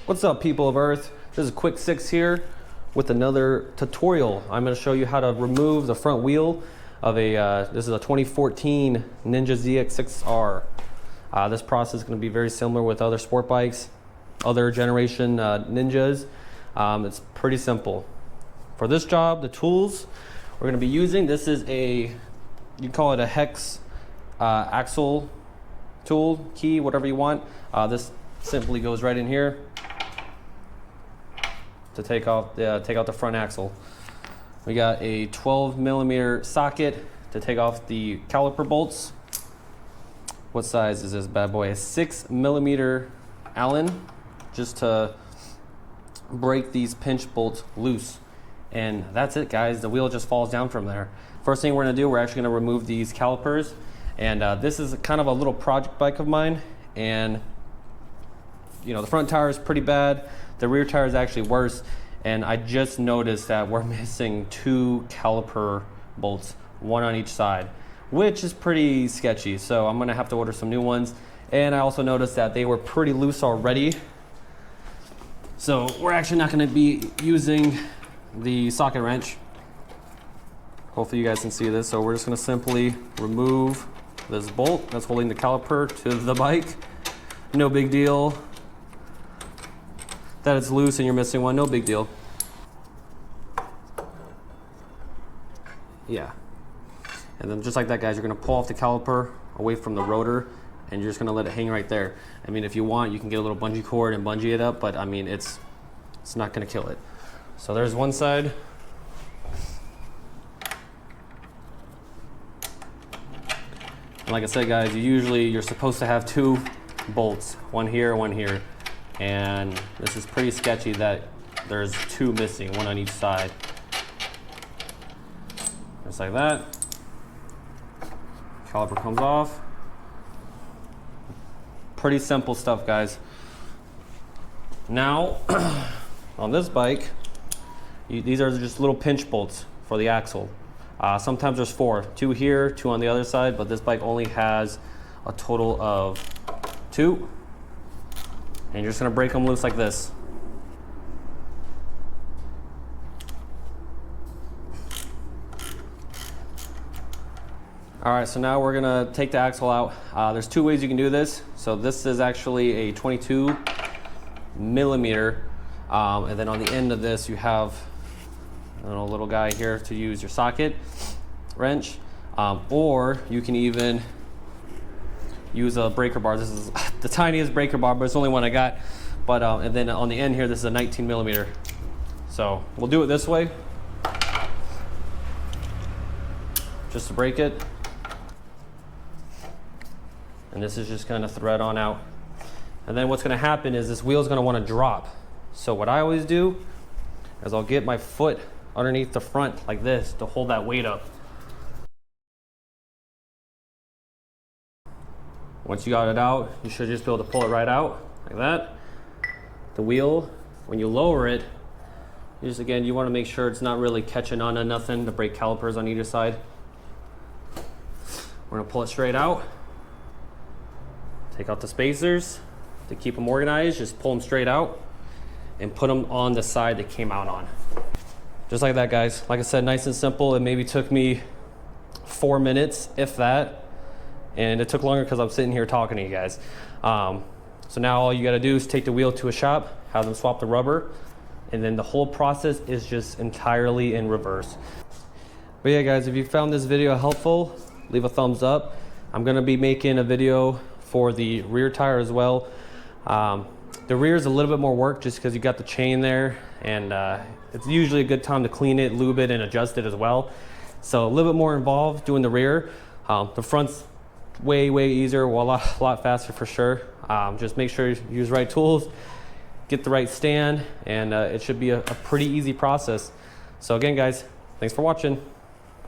What's up, people of Earth? This is Quick Six here with another tutorial. I'm going to show you how to remove the front wheel of this is a 2014 Ninja ZX6R. This process is going to be very similar with other sport bikes, other generation Ninjas. It's pretty simple. For this job, the tools we're going to be using, this is you can call it a hex axle tool, key, whatever you want. This simply goes right in here to take out the front axle. We got a 12mm socket to take off the caliper bolts. What size is this bad boy? A 6mm Allen, just to break these pinch bolts loose. And that's it, guys. The wheel just falls down from there. First thing we're gonna do, we're actually gonna remove these calipers. And this is kind of a little project bike of mine. And you know, the front tire is pretty bad. The rear tire is actually worse. And I just noticed that we're missing 2 caliper bolts, one on each side, which is pretty sketchy. So I'm gonna have to order some new ones. And I also noticed that they were pretty loose already. So we're actually not gonna be using the socket wrench. Hopefully you guys can see this. So we're just gonna simply remove this bolt that's holding the caliper to the bike. No big deal. That it's loose and you're missing one, no big deal. Yeah. And then just like that, guys, you're gonna pull off the caliper away from the rotor and you're just gonna let it hang right there. I mean, if you want, you can get a little bungee cord and bungee it up, but I mean, it's not gonna kill it. So there's one side. And like I said, guys, you're supposed to have 2 bolts, one here, one here. And this is pretty sketchy that there's 2 missing, one on each side. Just like that. Caliper comes off. Pretty simple stuff, guys. Now, on this bike, these are just little pinch bolts for the axle. Sometimes there's 4, 2 here, 2 on the other side, but this bike only has a total of 2. And you're just gonna break them loose like this. All right, so now we're gonna take the axle out. There's 2 ways you can do this. So this is actually a 22mm. And then on the end of this, you have a little guy here to use your socket wrench. Or you can even use a breaker bar. This is the tiniest breaker bar, but it's the only one I got. But and then on the end here, this is a 19mm. So we'll do it this way, just to break it. And this is just gonna thread on out. And then what's gonna happen is this wheel is gonna wanna drop. So what I always do is I'll get my foot underneath the front like this to hold that weight up. Once you got it out, you should just be able to pull it right out, like that. The wheel, when you lower it, you want to make sure it's not really catching on to nothing, the brake calipers on either side. We're gonna pull it straight out. Take out the spacers. To keep them organized, just pull them straight out and put them on the side they came out on. Just like that, guys. Like I said, nice and simple. It maybe took me 4 minutes, if that. And it took longer because I'm sitting here talking to you guys. So now all you gotta do is take the wheel to a shop, have them swap the rubber, and then the whole process is just entirely in reverse. But yeah, guys, if you found this video helpful, leave a thumbs up. I'm gonna be making a video for the rear tire as well. The rear is a little bit more work just because you got the chain there, and it's usually a good time to clean it, lube it, and adjust it as well. So a little bit more involved doing the rear. The front's way easier, well, a lot faster for sure. Just make sure you use the right tools, get the right stand, and it should be a pretty easy process. So again, guys, thanks for watching.